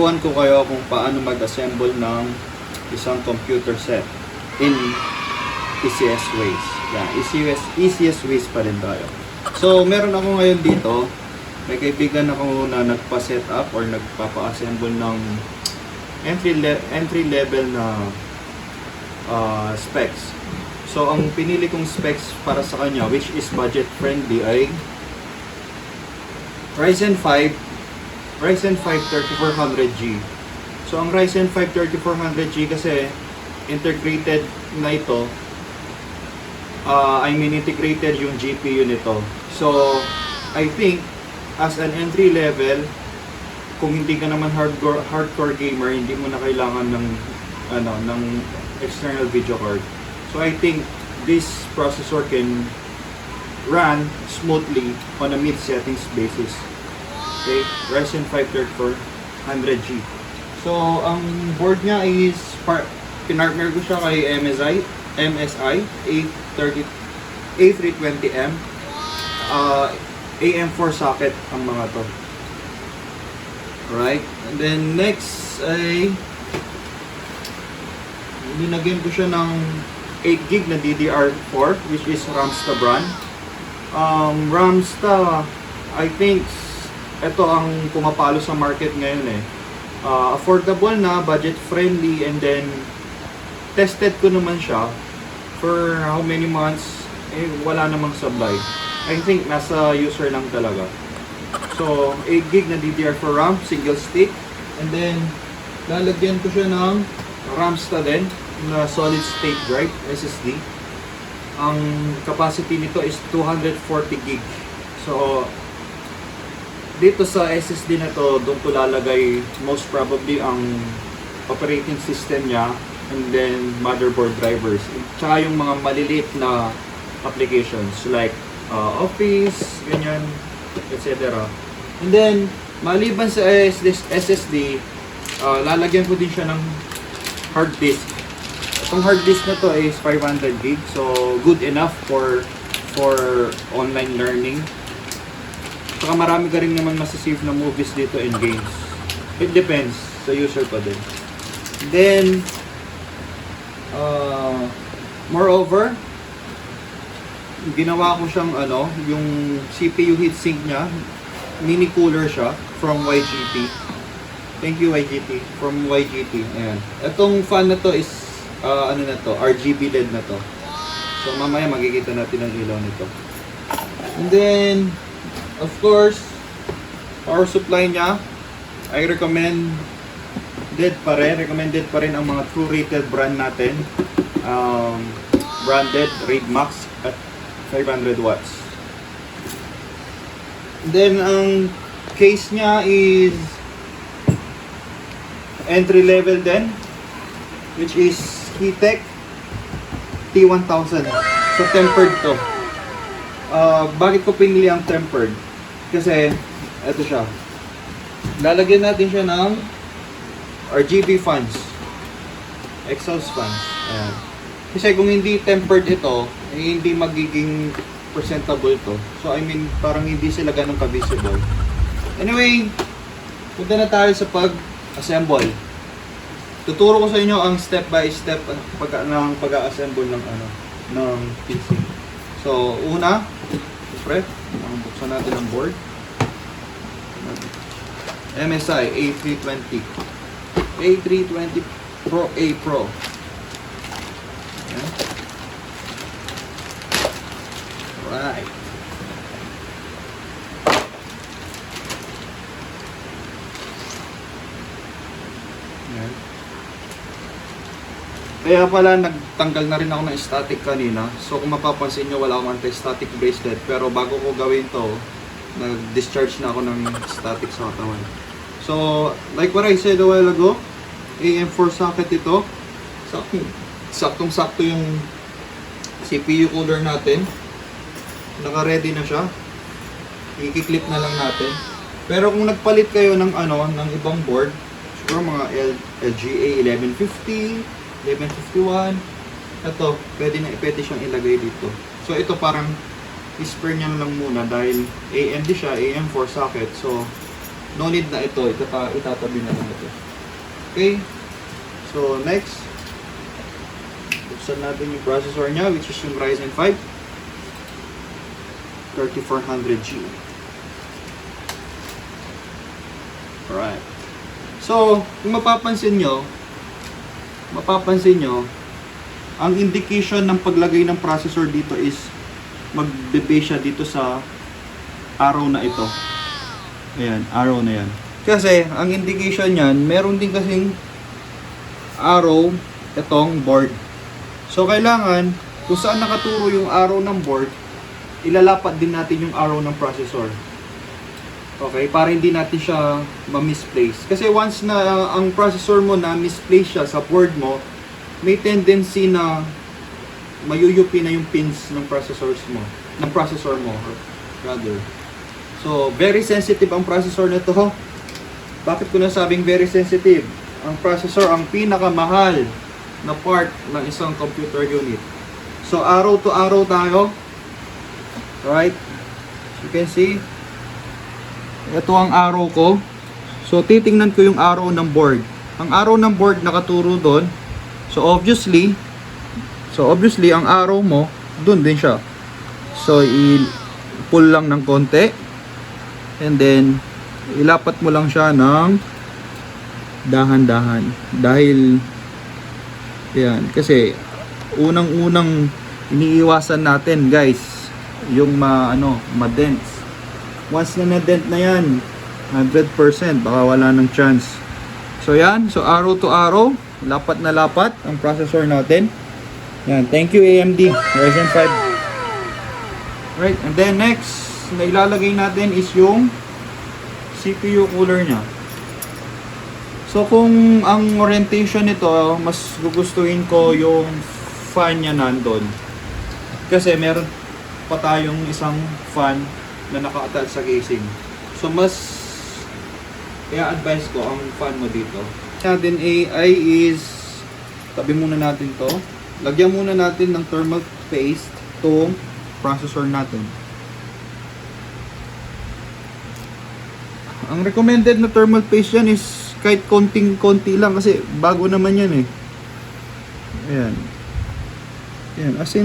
tuturuan ko kayo kung paano mag-assemble ng isang computer set in easiest ways. Yeah, easiest ways pa rin tayo. So, meron ako ngayon dito. May kaibigan ako na nagpa-set up or nagpapa-assemble ng entry level na specs. So, ang pinili kong specs para sa kanya, which is budget friendly, ay Ryzen 5 3400G. So, ang Ryzen 5 3400G kasi integrated na ito. Integrated yung GPU nito. So, I think as an entry level, kung hindi ka naman hardcore gamer, hindi mo na kailangan ng external video card. So I think this processor can run smoothly on a mid settings basis. Okay, Ryzen 5 3400G. So ang board niya is pinartner ko siya kay MSI A320M. AM4 socket ang mga to. Right? And then next ay linagyan ko siya ng 8GB na DDR4 which is Ramsta brand. Ramsta, I think ito ang pumapalo sa market ngayon eh. Affordable na, budget friendly, and then tested ko naman siya for how many months, wala namang sablay. I think nasa user lang talaga. So, 8GB na DDR4 RAM, single stick. And then, lalagyan ko siya ng Ramsta din, na solid state drive, SSD. Ang capacity nito is 240GB. So, dito sa SSD na to, doon ko lalagay most probably ang operating system niya, and then motherboard drivers. Tsaka yung mga maliliit na applications like Office, ganyan, etc. And then, maliban sa SSD, lalagyan ko din siya ng hard disk. Itong hard disk na to is 500GB, so good enough for online learning. Saka marami ka rin naman masasave na movies dito and games. It depends sa user pa din. Then, moreover, ginawa ko siyang yung CPU heatsink niya, mini cooler siya from YGT. Thank you YGT, from YGT. Ayan. Itong fan na to is RGB LED na to. So mamaya makikita natin ang ilaw nito. And then of course, power supply niya, I recommended pa rin ang mga true rated brand natin. Branded Raid Max at 500 watts. Then ang case niya is entry level din, which is Keytech T1000. So tempered to. Bakit ko pinili ang tempered? Kasi ito siya. Lalagyan natin siya ng RGB fans, exhaust fans. Ayan. Kasi kung hindi tempered ito, hindi magiging presentable to. So I mean, parang hindi sila ganun ka-visible. Anyway, punta na tayo sa pag-assemble. Tuturo ko sa inyo ang step by step pag-assemble ng PC. So, una, siyempre, buksan natin ang board. MSI A320 Pro A Pro. Ayan. Right. Ayan. Kaya pala nagtanggal na rin ako ng static kanina. So kung mapapansin nyo, wala akong anti-static bracelet. Pero bago ko gawin to, nag-discharge na ako ng static sa katawan. So, like what I said a while ago, AM4 socket ito. Saktong-sakto yung CPU cooler natin. Naka-ready na siya. I-clip na lang natin. Pero kung nagpalit kayo ng ng ibang board, siguro mga LGA 1150, 1151, ito, pwede siyang ilagay dito. So ito parang i-spare niya lang muna dahil AMD siya, AM4 socket. So no need na ito. Itatabi na lang ito. Okay? So, next. Buksan natin yung processor niya, which is yung Ryzen 5 3400G. Alright. So, kung mapapansin nyo, ang indication ng paglagay ng processor dito is magbe-base siya dito sa arrow na ito. Ayan, arrow na yan. Kasi, ang indication niyan, meron din kasing arrow itong board. So, kailangan, kung saan nakaturo yung arrow ng board, ilalapat din natin yung arrow ng processor. Okay, para hindi natin siya ma-misplace. Kasi once na ang processor mo na misplace siya sa board mo, may tendency na mayuyupi na yung pins ng processor mo, rather. So, very sensitive ang processor nito. Bakit ko nasabing very sensitive? Ang processor ang pinakamahal na part ng isang computer unit. So, arrow to arrow tayo. Right? You can see, ito ang arrow ko. So, titingnan ko yung arrow ng board. Ang arrow ng board nakaturo doon. So, obviously, ang arrow mo, doon din siya. So, i-pull lang ng konti. And then, ilapat mo lang siya ng dahan-dahan. Dahil, yan, kasi, unang-unang iniiwasan natin, guys, yung ma-dents. Once na na-dent na yan, 100%, baka wala ng chance. So, yan. So, arrow to arrow, lapat na lapat ang processor natin. Yan. Thank you, AMD Ryzen 5. Right. And then, next na ilalagay natin is yung CPU cooler nya. So, kung ang orientation nito, mas gugustuhin ko yung fan nya nandun. Kasi meron pa tayong isang fan na naka-attach sa casing. So, mas i-advise ko ang fan mo dito. Natin AI is, tabi muna natin to. Lagyan muna natin ng thermal paste itong processor natin. Ang recommended na thermal paste yan is kahit konting-konti lang kasi bago naman yan eh. Ayan. Ayan. As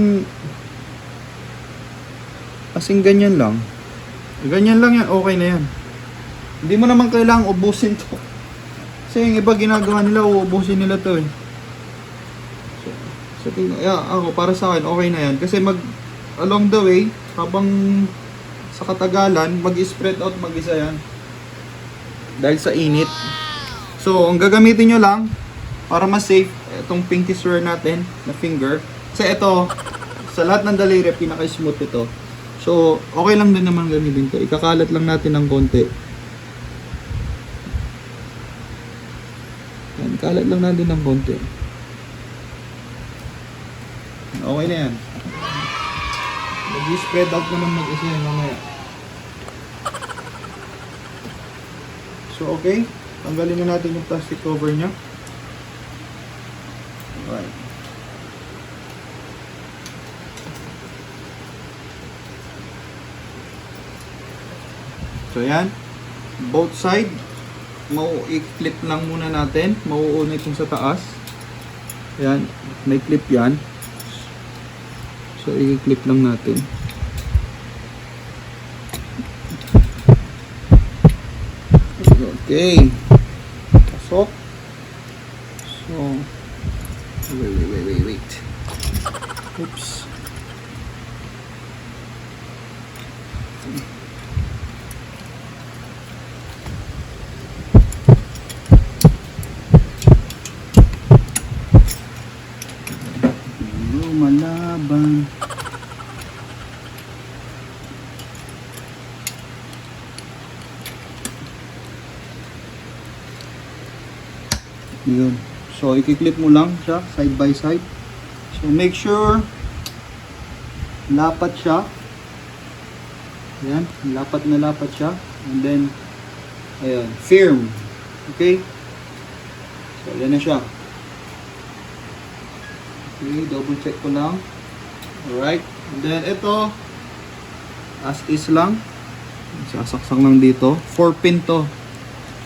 in ganyan lang. Ganyan lang yan. Okay na yan. Hindi mo naman kailangang ubusin to. Kasi yung iba ginagawa nila, uubusin nila to eh. So ako, para sa akin, okay na yan. Kasi along the way, habang sa katagalan, mag-spread out mag-isa yan. Dahil sa init. So, ang gagamitin nyo lang, para mas safe, itong pinky swear natin, na finger. Kasi ito, sa lahat ng daliri, pinaka-smooth ito. So, okay lang din naman gamitin ito. Ikakalat lang natin ng konti. Yan, kalat lang natin ng konti. Okay na yan. Mag-spread out naman mag-isa yan mamaya. So, okay. Tanggalin na natin yung plastic cover nya. Alright. So, yan. Both side. I-clip lang muna natin. Mauunit yung sa taas. Yan. May clip yan. So, i-clip lang natin. Okay. Pasok. So, wait. Oops. Lumalaban. Yun. So, i-clip mo lang siya side by side. So, make sure lapat siya. Ayan. Lapat na lapat siya. And then, ayan. Firm. Okay? So, yan na siya. Okay. Double check ko lang. Alright. And then, ito, as is lang. Sasaksak lang dito. 4 pin to.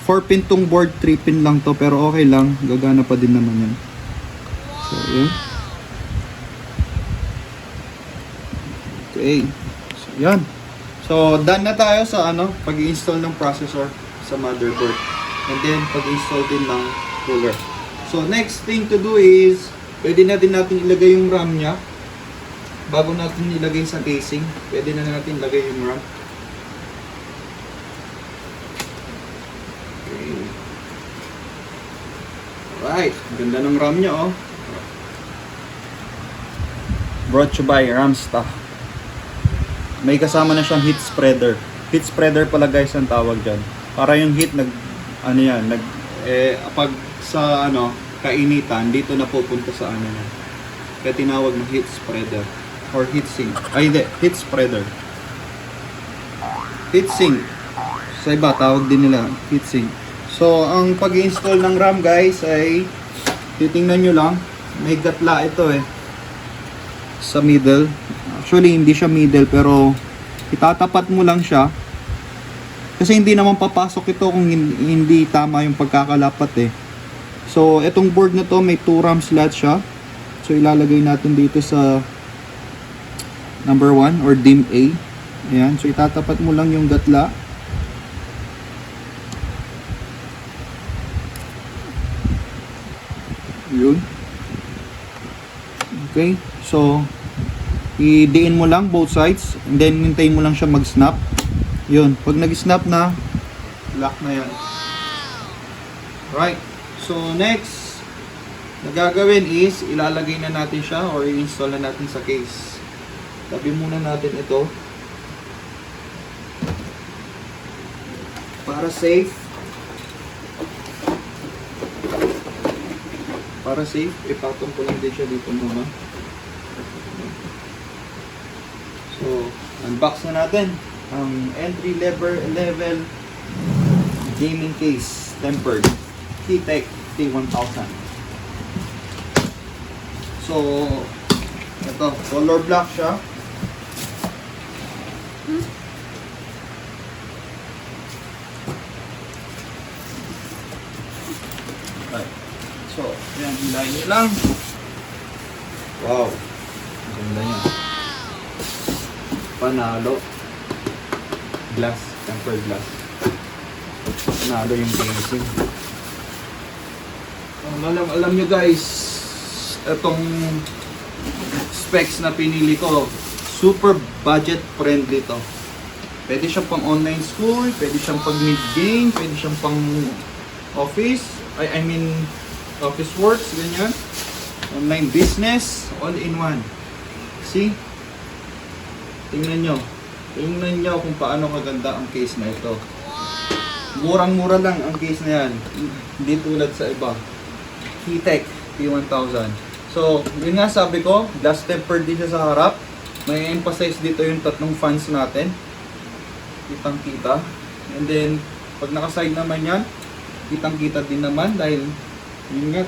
4 pin tong board, 3 pin lang to, pero okay lang, gagana pa din naman yan. So yun. Okay. So yan. So done na tayo sa pag-i-install ng processor sa motherboard. And then pag-i-install din ng cooler. So next thing to do is pwede na din natin ilagay yung RAM niya. Bago natin ilagay sa casing, pwede na natin ilagay yung RAM. Okay. Alright, ganda ng RAM niya oh. Brought to you by Ramsta. May kasama na siyang heat spreader. Heat spreader pala guys ang tawag dyan. Para yung heat pag sa kainitan, dito na pupunta sa niya. Kaya tinawag na heat spreader or heat sink. Ay hindi, heat spreader. Heat sink. Sa iba tawag din nila heat sink. So ang pag-install ng RAM guys ay titingnan nyo lang, may gatla ito sa middle. Actually hindi siya middle pero itatapat mo lang siya. Kasi hindi naman papasok ito kung hindi tama yung pagkakalapat So, itong board na to may 2 RAM slot siya. So, ilalagay natin dito sa number 1 or DIMM A. Ayan. So, itatapat mo lang yung gatla. Yun. Okay. So, i-diin mo lang both sides. And then, hintayin mo lang siya mag-snap. Yun. Pag nag-snap na, lock na yan. Right. So, next, na gagawin is, ilalagay na natin siya or i-install na natin sa case. Tabi muna natin ito. Para safe. Para safe, ipatong ko lang din siya dito muna. So, unbox na natin ang entry level gaming case, tempered. Keytech T1000. So, ito, color black siya. Right. So, yan, hilahin nyo lang. Wow. Ganda niya. Panalo. Glass, tempered glass. Panalo yung casing. Alam nyo guys, itong specs na pinili ko, super budget friendly to. Pwede siyang pang online school, pwede siyang pang mid-game, pwede siyang pang office, office works, ganyan. Online business, all in one. See? Tingnan nyo. Tingnan nyo kung paano kaganda ang case na ito. Murang-mura lang ang case na yan. Hindi tulad sa iba. Keytech T1000. So, yun nga sabi ko, glass tempered din siya sa harap. May emphasize dito yung tatlong fans natin. Kitang-kita. And then, pag naka-side naman yan, kitang-kita din naman dahil yun nga,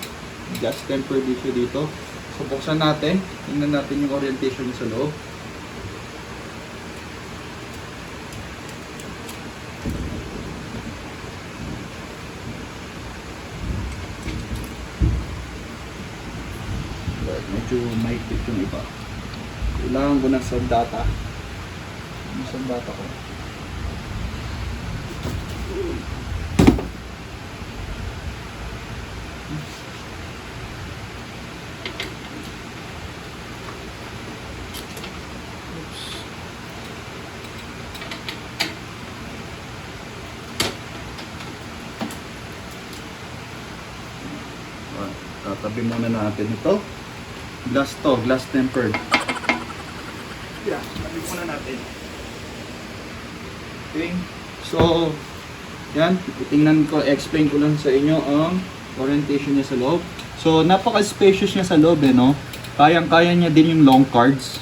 glass tempered din siya dito. So, buksan natin. Tingnan natin yung orientation sa loob. Medyo mahigpit yung iba. Kailangan ko ng sandata. Yung sandata ko. Oops. Tatabi muna natin ito. Glass to, glass tempered. Yeah, tabi muna natin. Okay. So, yan. Tingnan ko, explain ko lang sa inyo ang orientation niya sa loob. So, napaka-spacious niya sa loob no? Kayang-kaya niya din yung long cards.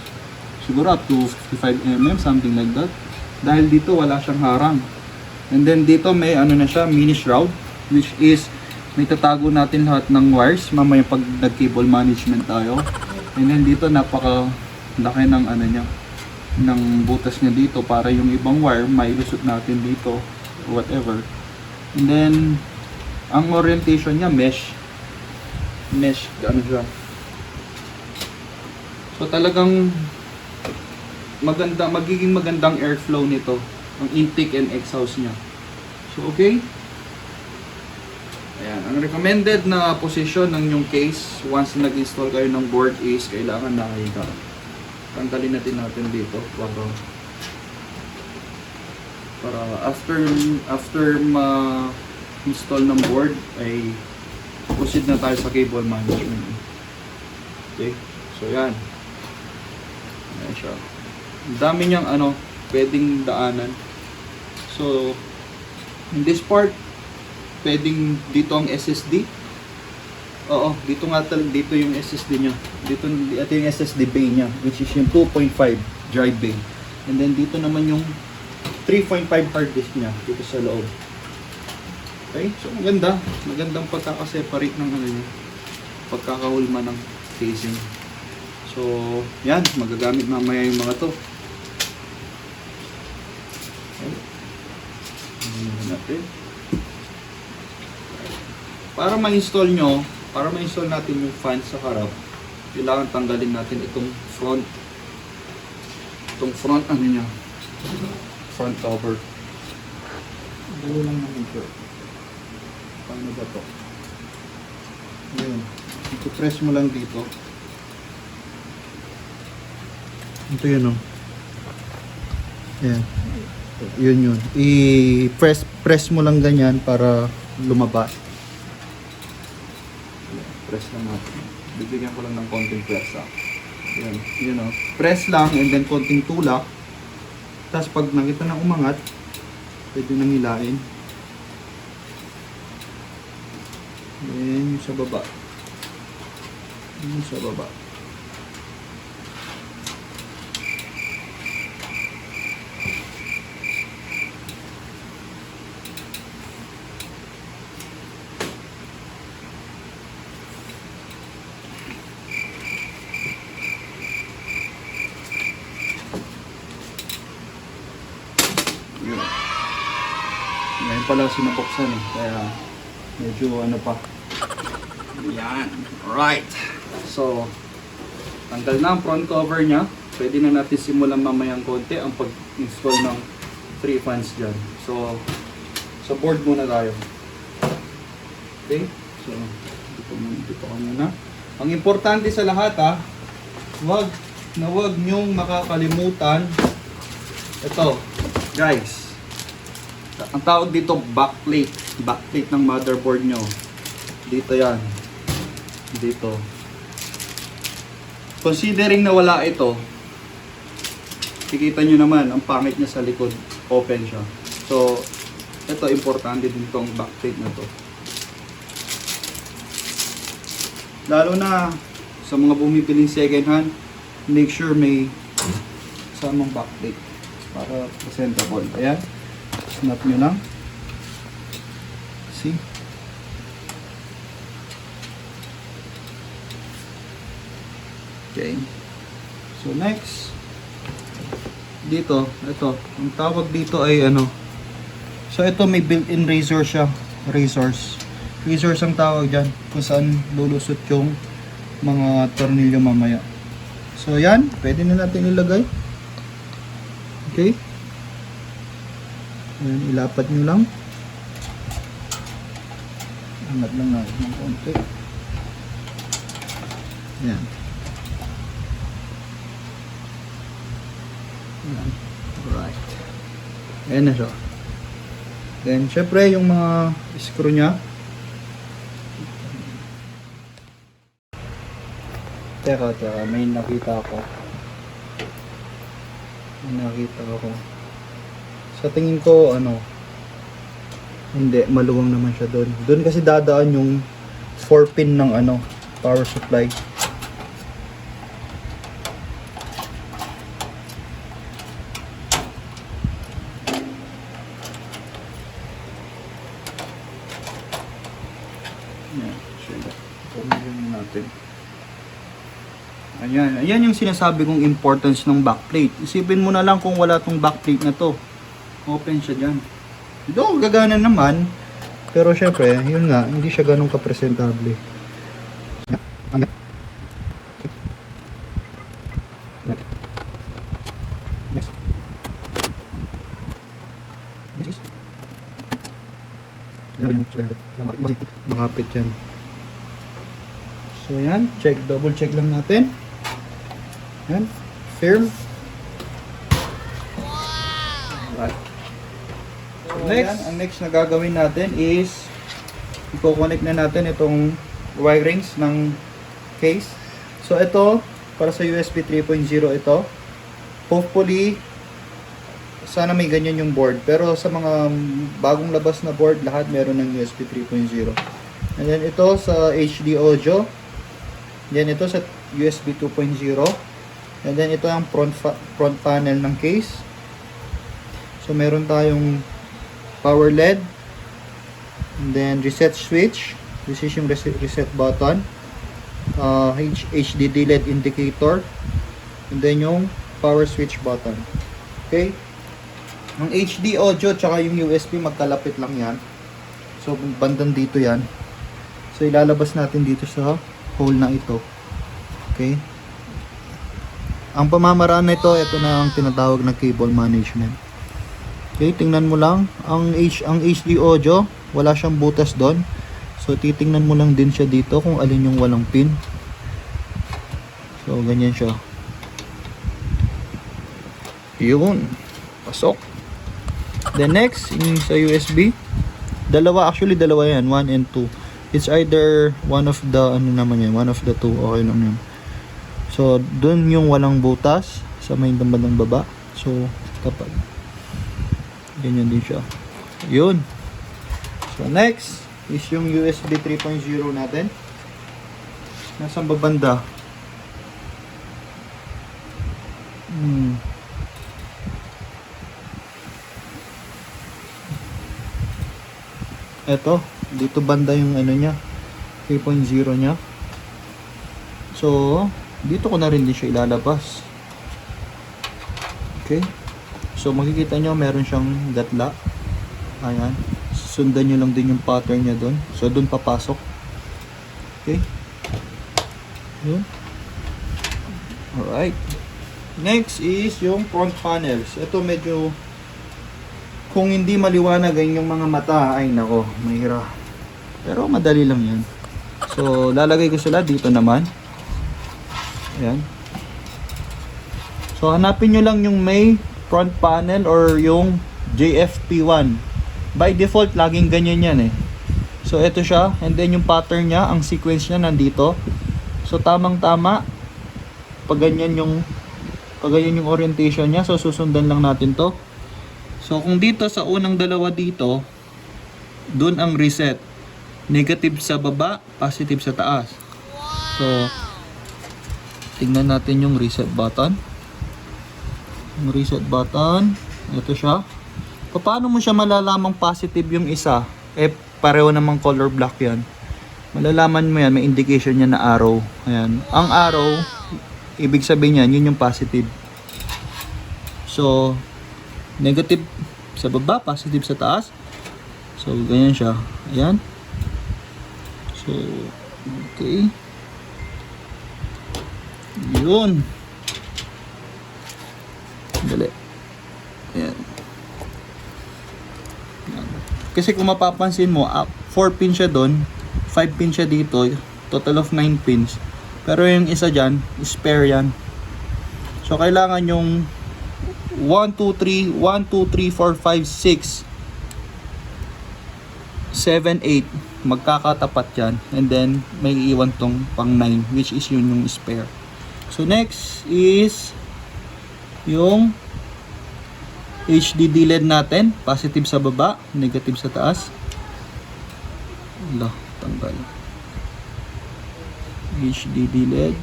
Siguro up to 55mm, something like that. Dahil dito wala siyang harang. And then dito may na siya, mini shroud. Which is, may tatago natin lahat ng wires mamaya pag nag-cable management tayo. And then dito napaka laki ng niya, ng butas niya dito para yung ibang wire mailusot natin dito or whatever. And then, ang orientation niya, mesh, ano siya. So talagang magiging magandang airflow nito, ang intake and exhaust niya. So okay. Ayan, ang recommended na position ng yung case once nag-install kayo ng board is kailangan nakahiga. Tanggalin natin dito para after ma-install ng board ay proceed na tayo sa cable management. Okay, so yan. Ayan siya. Ang dami niyang pwedeng daanan. So in this part, pwedeng dito ang SSD. Oo, dito yung SSD niya. Ito yung SSD bay niya, which is yung 2.5 drive bay. And then dito naman yung 3.5 hard disk niya dito sa loob. Okay, so magandang pagkaka-separate ng niya, pagkakahulma ng casing. So, yan, magagamit mamaya yung mga to. Okay. Natin. Para ma-install natin yung fan sa harap, kailangan tanggalin natin itong front niya, front cover. Dalo lang naman ito. Paano ba to? Yun. I-press mo lang dito. Ito yun, Ayan. Yun. I-press mo lang ganyan para lumabas. Press lang natin. Bibigyan ko lang ng konting press. Yun, press lang and then konting tulak. Tapos pag nakita na umangat, pwede nang hilain. Then yung sa baba. Ngayon pala sinapoksan kaya medyo pa. Yan. Alright. So, tanggal na ang front cover niya. Pwede na natin simulan mamayang konti ang pag-install ng 3 fans dyan. So, sa board muna tayo. Okay? So, dito ka muna. Ang importante sa lahat wag nyong makakalimutan ito, guys. Ang tawag dito backplate ng motherboard nyo. Dito yan. Dito. Considering na wala ito, kikita nyo naman ang pangit niya sa likod, open siya. So ito, importante din tong backplate na to, lalo na sa mga bumipiling second hand. Make sure may kasamang backplate para presentable. Ayan, snap nyo lang. See? Okay. So next, dito, ito, ang tawag dito ay so ito may built-in razor siya. Razors ang tawag dyan, kung saan lulusot yung mga tornilyo mamaya. So yan, pwede na natin ilagay. Okay. Ayan, ilapat nyo lang. Angat lang natin ng konti. Ayan. Alright. Ayan na siya. Then, syempre, yung mga screw nya. Teka, may nakita ako. Sa tingin ko, hindi, maluwang naman siya doon. Doon kasi dadaan yung 4-pin ng power supply. Ayan yung sinasabi kong importance ng backplate. Isipin mo na lang kung wala tong backplate na to. Open siya dyan. Ito, gagana naman. Pero syempre, yun nga, hindi siya ganun ka-presentable. Makapit yan. So yan, double check lang natin. Yan, firm. Alright. So next, ang next na gagawin natin is i-connect na natin itong wirings ng case. So ito, para sa USB 3.0 ito. Hopefully, sana may ganyan yung board. Pero sa mga bagong labas na board, lahat meron ng USB 3.0. And then ito sa HD audio. Then ito sa USB 2.0. And then ito ang front panel ng case. So meron tayong power LED. And then reset switch. This is yung reset button. HDD LED indicator. And then yung power switch button. Okay? Ang HD audio tsaka yung USB magkalapit lang yan. So bandang dito yan. So ilalabas natin dito sa hole na ito. Okay? Ang pamamaraan na ito na ang tinatawag na cable management. Okay, tingnan mo lang ang HD audio, wala siyang butas doon. So titingnan mo lang din siya dito kung alin yung walang pin. So ganyan siya. Yun. Pasok. The next, yung sa USB, dalawa yan, 1 and 2. It's either one of the, one of the two, okay lang yun. So, dun yung walang butas, sa may bandang baba. So, kapag, ganyan din siya. Yun. So, next, is yung USB 3.0 natin. Nasaan ba banda? Eto, dito banda yung niya, 3.0 niya. So, dito ko na rin din siya ilalabas. Okay. So, makikita nyo meron siyang gatla. Ayan. Sundan nyo lang din yung pattern niya doon. So, doon papasok. Okay. Yun. Alright. Next is yung front panels. Ito medyo, kung hindi maliwanag ay yung mga mata, ay nako, mahirap. Pero madali lang yan. So, lalagay ko sila dito naman. Ayan. So, hanapin nyo lang yung may front panel or yung JFP1. By default, laging ganyan yan eh. So, ito siya. And then, yung pattern niya, ang sequence niya nandito. So, tamang-tama. Pag ganyan yung orientation niya. So, susundan lang natin to. So, kung dito sa unang dalawa dito, dun ang reset. Negative sa baba, positive sa taas. So, tingnan natin yung reset button. Yung reset button, ito siya. Paano mo siya malalamang positive yung isa? Pareho namang color black yan. Malalaman mo yan, may indication niya na arrow. Ayan. Ang arrow, ibig sabihin yan, yun yung positive. So, negative sa baba, positive sa taas. So, ganyan siya. Ayan. So, okay. Yun. Dali. Ayan. Kasi kung mapapansin mo, 4 pin siya doon, 5 pin siya dito, total of 9 pins. Pero yung isa dyan, spare yan. So, kailangan yung 1, 2, 3, 4, 5, 6, 7, 8 magkakatapat yan, and then may iwan tong pang 9, which is yun yung spare. So next is yung HDD LED natin, positive sa baba, negative sa taas. Tanggal. HDD LED,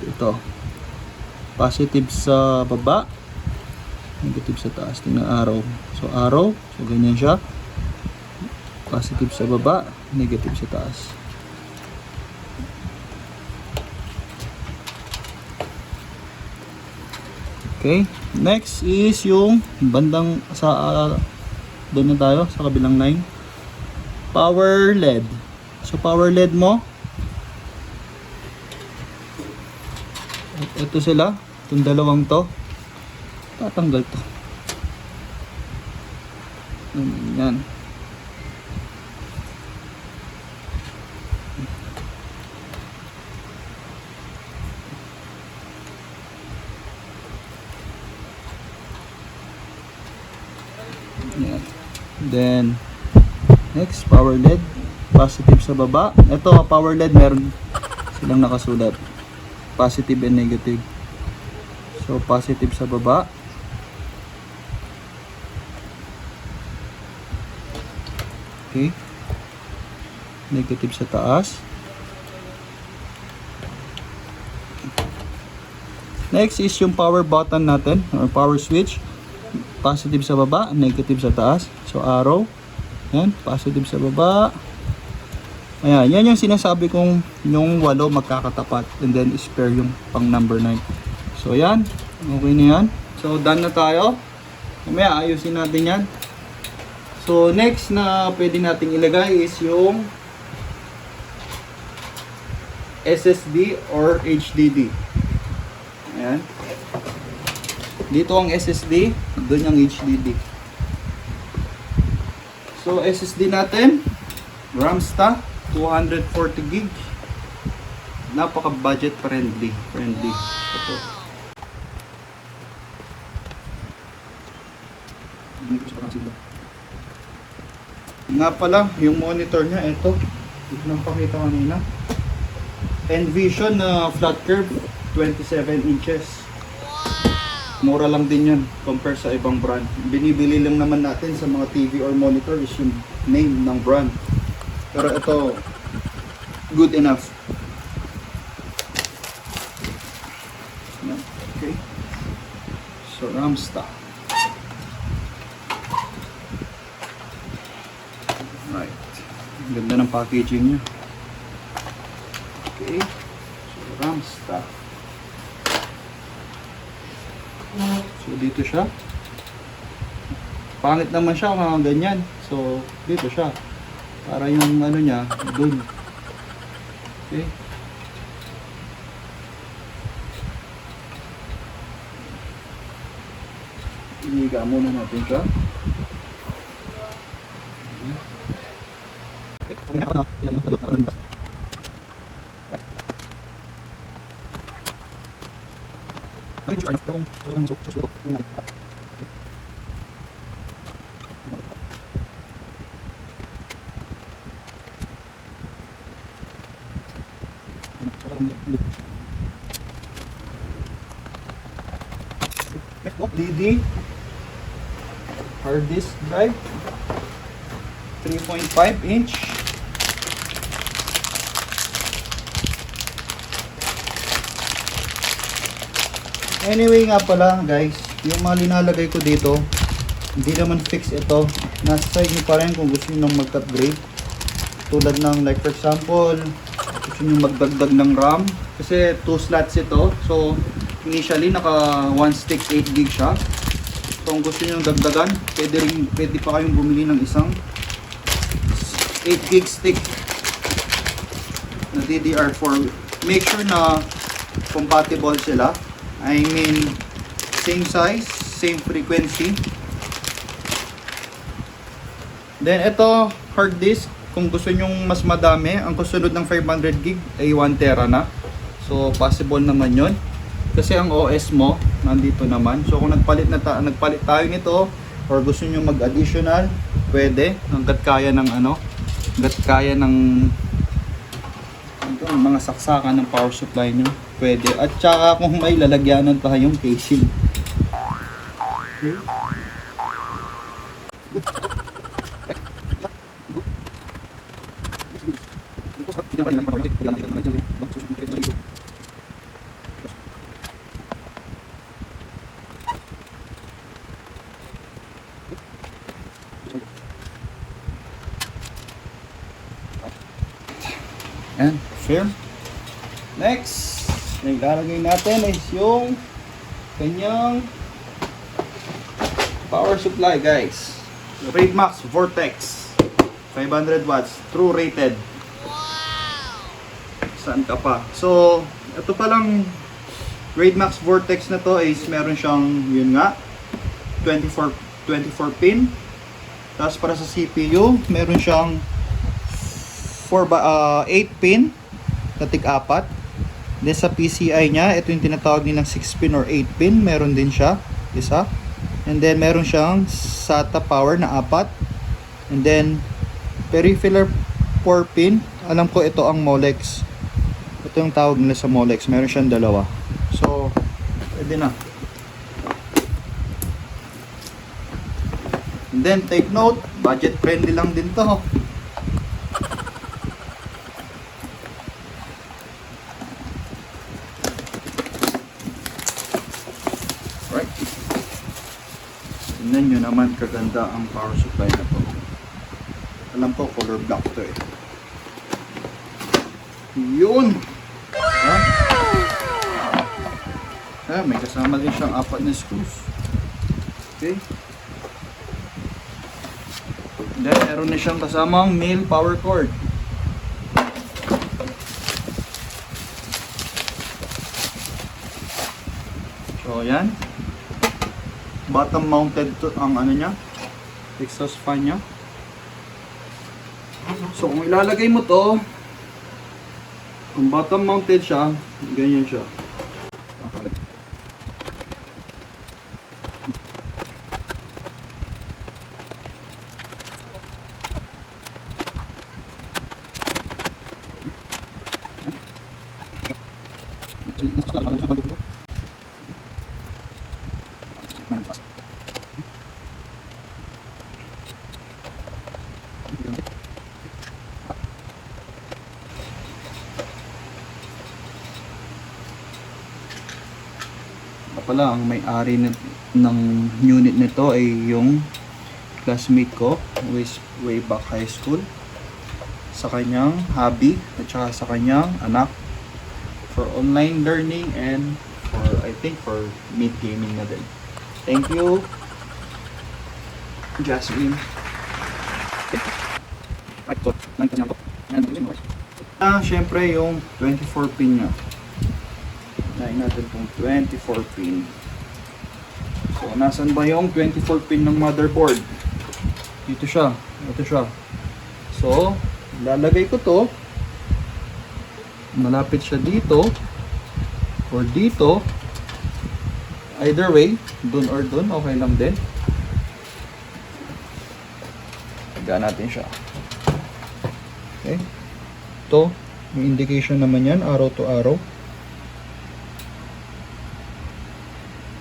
ito positive sa baba, negative sa taas. Tingnan arrow. So arrow, so ganyan siya, positive sa baba, negative sa taas. Okay. Next is yung bandang sa doon na tayo sa kabilang line. Power LED. So power LED mo. Ito sila, itong dalawang to. Tatanggal to. Yan. Yan. Then next, power LED. Positive sa baba. Ito, power LED, meron silang nakasulat. Positive and negative. So, positive sa baba. Okay. Negative sa taas. Next is yung power button natin, or power switch. Positive sa baba, negative sa taas. So, arrow. Yan, positive sa baba. Ayan, yan yung sinasabi kong yung 8 magkakatapat. And then, spare yung pang number 9. So, yan. Okay na yan. So, done na tayo. Mamaya, ayusin natin yan. So, next na pwede nating ilagay is yung SSD or HDD. Ayan. Dito ang SSD, doon yung HDD. So, SSD natin, Ramsta, 240 gig. Napaka budget friendly. Ito. Nga pala, yung monitor niya, ito. Hindi ko nang pakita kanina. Envision na flat curve, 27 inches. Mura lang din yan compare sa ibang brand. Binibili lang naman natin sa mga TV or monitor is yung name ng brand. Pero ito, good enough. Okay. So, Ramsta. Right. Ganda ng packaging niya. Okay. So, Ramsta. So, dito siya. Pangit naman siya kung ganyan. So, dito siya. Para yung ano niya, dun. Okay. Iniga muna natin siya. DD hard disk drive 3.5 inch. Anyway nga pala guys, yung mga linalagay ko dito, hindi naman fix ito. Nasa side nyo pa rin kung gusto nyo nang mag-upgrade. Tulad ng like for example, gusto nyo magdagdag ng RAM. Kasi 2 slots ito. So initially naka 1 stick 8 gig siya. So kung gusto nyo dagdagan, pwede pa kayong bumili ng isang 8 gig stick na DDR4. Make sure na compatible sila. I mean, same size, same frequency. Then ito, hard disk. Kung gusto nyong mas madami, ang kasunod ng 500 gig ay 1 tera na. So possible naman yon. Kasi ang OS mo nandito naman. So kung nagpalit tayo nito or gusto niyo mag-additional, pwede. Hangga't kaya ng hangga't kaya ng mga saksakan ng power supply niyo, pwede. At saka kung may lalagyanan pa yung casing. Okay. Yan, firm. Next, na ilalagay natin is yung kanyang power supply guys. Raidmax Vortex 500 watts, true rated. Saan ka pa? So, ito palang Raidmax Vortex na to is meron siyang, yun nga, 24 pin. Tapos para sa CPU, meron siyang 8 pin na tig-apat. Then sa PCI niya, ito yung tinatawag nilang 6 pin or 8 pin, meron din siya, isa. And then meron siyang SATA power na 4. And then peripheral 4 pin. Alam ko ito ang Molex. Ito yung tawag nila sa Molex. Meron siyang dalawa. So, pwede na. And then take note, budget friendly lang din to. Right. Tingnan nyo naman kaganda ang power supply na to. Alam ko color black to eh. Yun! Ha? May kasama din siyang 4 na screws. Okay. Then, meron na siyang kasamang male power cord. So, yan. Bottom mounted to ang ano niya, exhaust fan niya. So, kung ilalagay mo to, kung bottom mounted siya, ganyan siya. Pala ang may-ari ng unit nito ay yung classmate ko way back high school, sa kanyang hobby at saka sa kanyang anak for online learning and for I think for meet gaming na din. Thank you Jasmine. Syempre yung 24 pin nya. Nahin natin itong 24 pin. So, nasan ba yung 24 pin ng motherboard? Dito siya. Ito siya. So, lalagay ko to. Malapit siya dito. Or dito. Either way, dun or dun, okay lang din. Higa natin siya. Okay. Ito, may indication naman yan, arrow to arrow.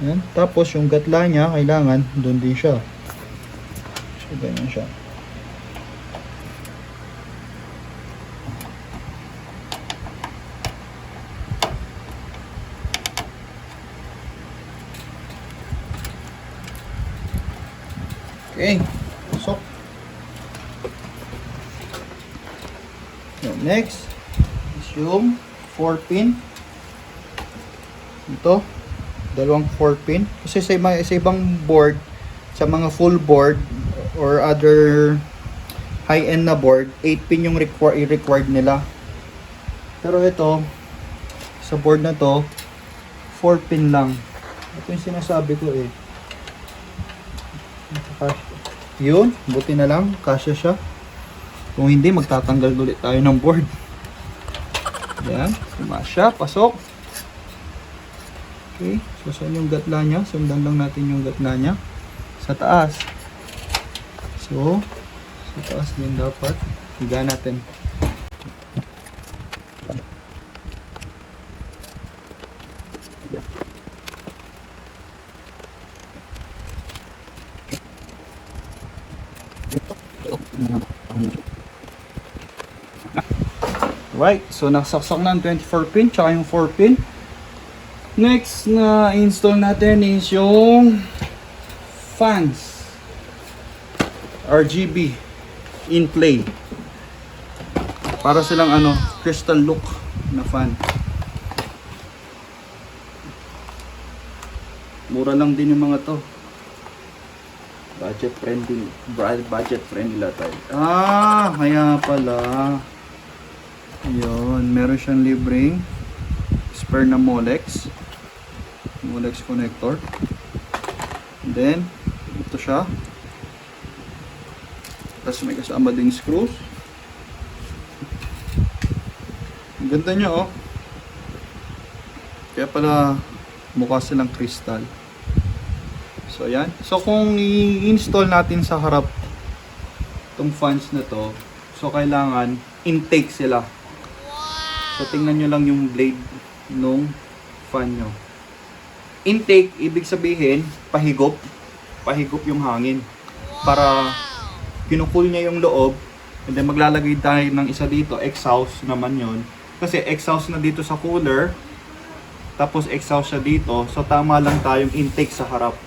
Yan. Tapos yung gatla niya, kailangan doon din siya. So, ganyan siya. Okay. So, next is yung 4 pin. Ito. Dalawang 4 pin. Kasi sa ibang board, sa mga full board or other high-end na board, 8 pin yung required nila. Pero ito, sa board na to, 4 pin lang. Ito yung sinasabi ko eh. Yun, buti na lang, kasya siya. Kung hindi, magtatanggal ulit tayo ng board. Yan, sumasya, pasok. Okay, so saan yung gatla niya? Sundan lang natin yung gatla niya. Sa taas. So, sa taas din dapat. Higa natin. Right, so nasaksak na ang 24 pin tsaka yung 4 pin. Next na install natin is yung fans. RGB in play. Para silang ano, crystal look na fan. Mura lang din yung mga to. Budget friendly lang tayo. Ah, kaya pala. Yun, meron siyang libreng spare na Molex connector. And then, ito siya. Tapos may kasama ding screws. Ang ganda niya, oh. Kaya pala mukha silang crystal. So, yan. So, kung i-install natin sa harap itong fans na to, so, kailangan intake sila. So, tingnan nyo lang yung blade nung fan nyo. Intake, ibig sabihin, pahigop. Pahigop yung hangin. Para kinukul niya yung loob. And then, maglalagay tayo ng isa dito. Exhaust naman yon. Kasi exhaust na dito sa cooler. Tapos, exhaust siya dito. So, tama lang tayong intake sa harap.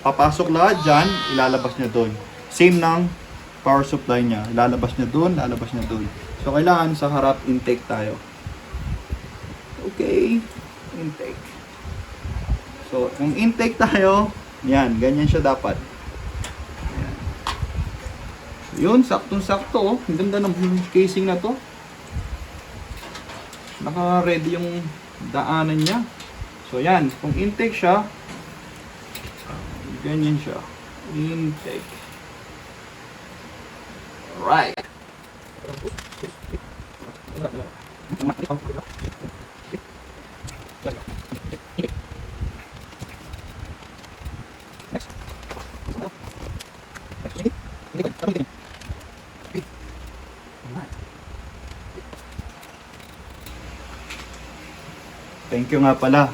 Papasok lahat dyan, ilalabas niya doon. Same ng power supply niya. Ilalabas niya doon, lalabas niya doon. So, kailangan sa harap intake tayo. Okay, intake. So, kung intake tayo, yan, ganyan siya dapat. Yan. Yun, saktong-sakto, oh. Ang ganda ng casing na to. Naka-ready yung daanan niya. So, yan, kung intake siya, ganyan siya. Intake. Right. Thank you nga pala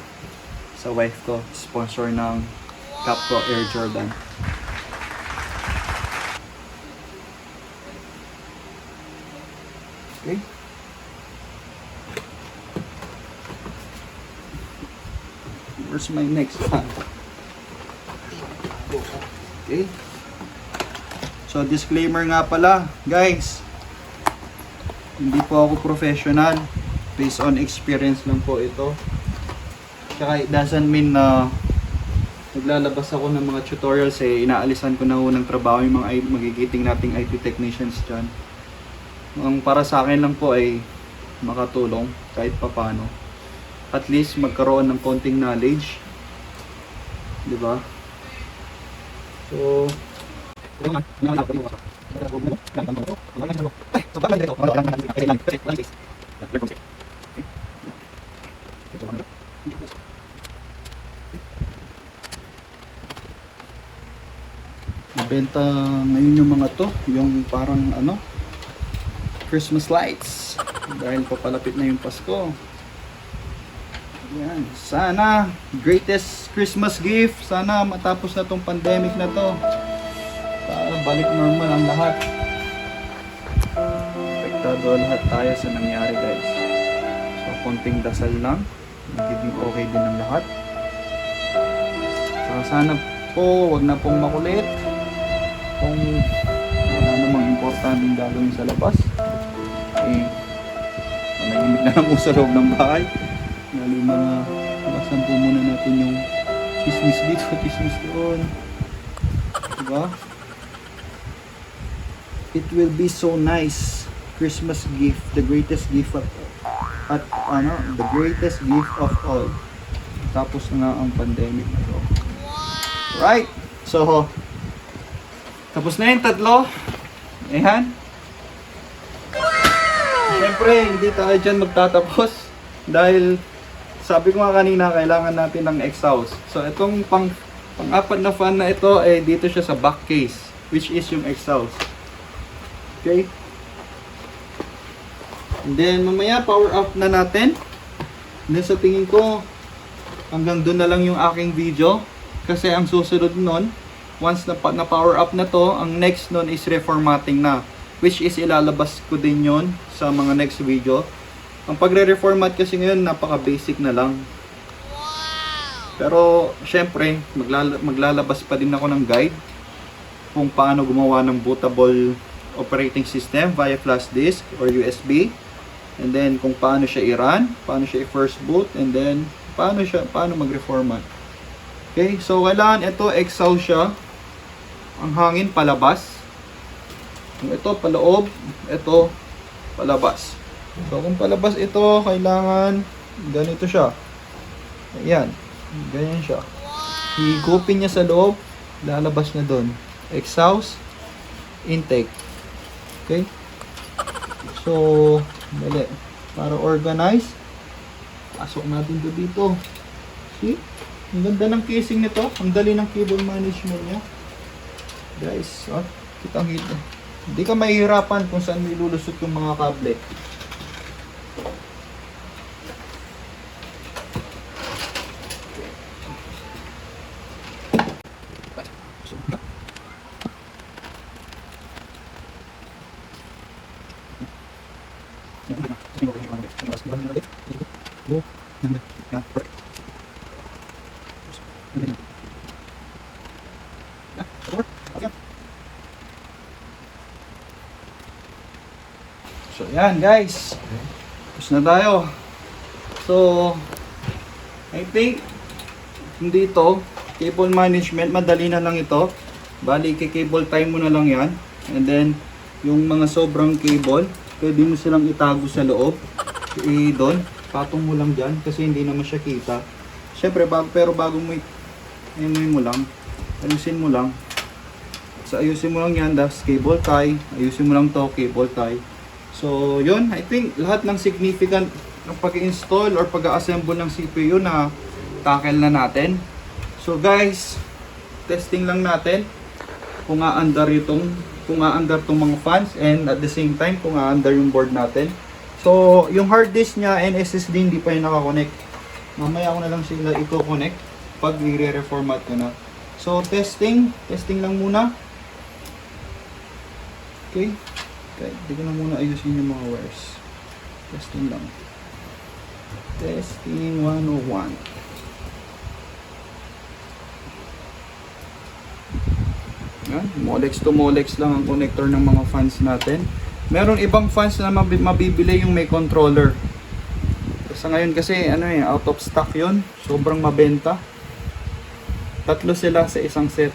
sa wife ko, sponsor ng Capco Air Jordan. Okay. Where's my next fan? Okay. So, disclaimer nga pala, guys. Hindi po ako professional. Based on experience lang po ito. Tsaka it doesn't mean na naglalabas ako ng mga tutorials inaalisan ko na ho ng trabaho yung mga magigiting nating IT technicians dyan. Ang para sa akin lang po ay makatulong kahit papano. At least magkaroon ng konting knowledge. Diba? So, benta ngayon yung mga to, yung parang ano, Christmas lights dahil papalapit na yung Pasko. Yan, sana greatest Christmas gift, sana matapos na tong pandemic na to para balik normal ang lahat. Apektado lahat tayo sa nangyari, guys. So konting dasal lang, magiging okay din ang lahat. So sana po wag na pong makulit. Kung wala namang importanteng gagawin sa labas, manahimik na lang po sa loob ng bahay. Lalo yung mga iwasan po muna natin yung chismis dito, chismis doon. Diba? It will be so nice. Christmas gift, the greatest gift the greatest gift of all. Tapos na nga ang pandemic na to. Right? So, tapos na yung tatlo. Ayan. Siyempre, hindi tayo dyan magtatapos. Dahil, sabi ko nga kanina, kailangan natin ng exhaust. So, itong pang-apat na fan na ito, dito siya sa back case. Which is yung exhaust. Okay? And then, mamaya, power up na natin. And then, sa tingin ko, hanggang doon na lang yung aking video. Kasi ang susunod nun, once na power up na to, ang next nun is reformatting na. Which is ilalabas ko din yon sa mga next video. Ang pagre-reformat kasi ngayon, napaka-basic na lang. Pero, syempre, maglalabas pa din ako ng guide kung paano gumawa ng bootable operating system via flash disk or USB. And then, kung paano siya i-run, paano siya i-first boot, and then, paano mag-reformat. Okay, so kailangan ito exhaust siya. ang hangin palabas. Kung ito paloob, ito palabas. So kung palabas ito, kailangan ganito siya. Ayan, ganyan siya. Higupin niya sa loob, lalabas na doon. Exhaust, intake. Okay? So, dali. Para organize, pasok natin to dito. See? Ang ganda ng casing nito. Ang dali ng cable management niya. Guys, oh, kitang-kita. Hindi ka mahihirapan kung saan may lulusot yung mga kable. So yan guys, tapos na tayo. So I think dito cable management, madali na lang ito. Bali cable tie mo na lang yan, and then yung mga sobrang cable pwede mo silang itago sa loob, doon patong mo lang dyan kasi hindi naman siya kita. Syempre pero bago mo mo lang, ayusin mo lang. So ayusin mo lang yan, das cable tie, ayusin mo lang to cable tie. So, yun, I think lahat ng significant ng pag-install or pag-assemble ng CPU na tackle na natin. So, guys, testing lang natin kung aandar tong mga fans, and at the same time kung aandar yung board natin. So, yung hard disk niya and SSD hindi pa yung nakakonect. Mamaya ko na lang sila i-connect pag i-reformat ko na. So, testing lang muna. Okay. Okay, hindi ko na muna ayusin yung mga wires. Testing lang. Testing 101. Yan, Molex to Molex lang ang connector ng mga fans natin. Meron ibang fans na mabibili yung may controller. Sa ngayon kasi out of stock yun. Sobrang mabenta. Tatlo sila sa isang set.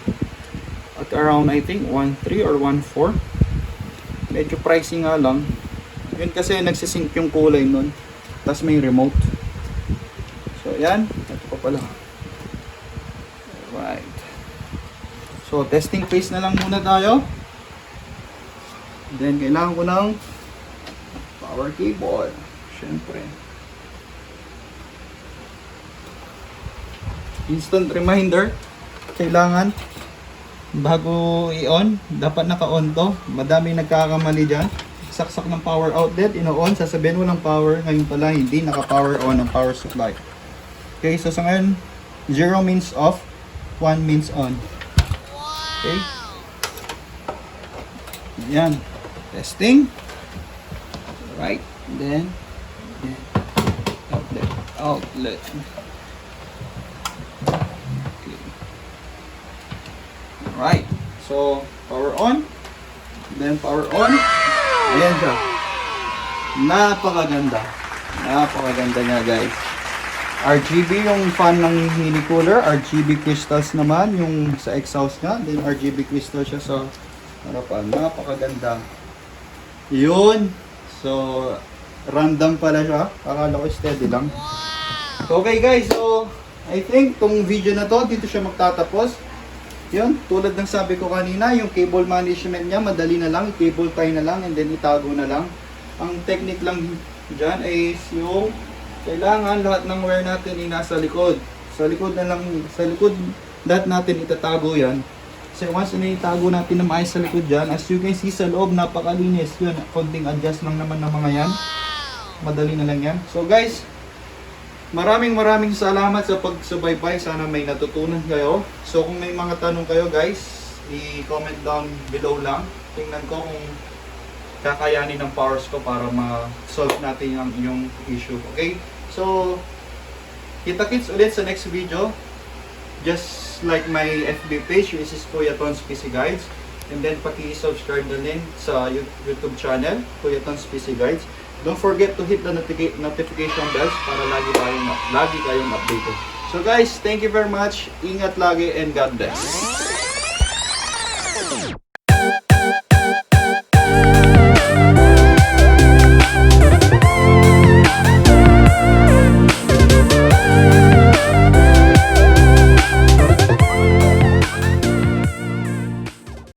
At around I think 1.3 or 1.4. Medyo pricey nga lang. Yun kasi nagsisync yung kulay nun. Tapos may remote. So yan. Ito pa pala. Alright. So testing phase na lang muna tayo. Then kailangan ko ng power cable. Siyempre. Instant reminder. Kailangan bago i-on, dapat naka-on to. Madaming nagkakamali dyan. Saksak ng power outlet, ino-on, sasabihin mo ng power, ngayon pala hindi naka-power on ang power supply. Okay, so sa ngayon 0 means off, 1 means on. Okay, yan, testing. Right, then outlet. Right, so power on, then power on. Ayan siya. Napakaganda niya guys. RGB yung fan ng mini cooler, RGB crystals naman yung sa exhaust niya, then RGB crystal siya sa harapan. Napakaganda. Yun. So random pala siya. Akala ko steady lang. So, okay guys, so I think tong video na to dito siya magtatapos. Yun, tulad ng sabi ko kanina, yung cable management niya, madali na lang, cable tie na lang, and then itago na lang. Ang technique lang dyan is yung kailangan lahat ng wire natin ay nasa likod. Sa likod na lang, sa likod lahat natin itatago yan. Kasi once na itago natin na maayos sa likod dyan, as you can see sa loob, napakalinis. Yun, konting adjust lang naman ng mga yan. Madali na lang yan. So guys, maraming salamat sa pagsubaybay. Sana may natutunan kayo. So kung may mga tanong kayo guys, i-comment down below lang. Tingnan ko kung kakayanin ng powers ko para ma-solve natin ang inyong issue. Okay? So, kita-kits ulit sa next video. Just like my FB page, which is Kuya Tons PC Guides. And then paki-subscribe na din sa YouTube channel, Kuya Tons PC Guides. Don't forget to hit the notification bells para lagi kayong updated. So guys, thank you very much. Ingat lagi and God bless.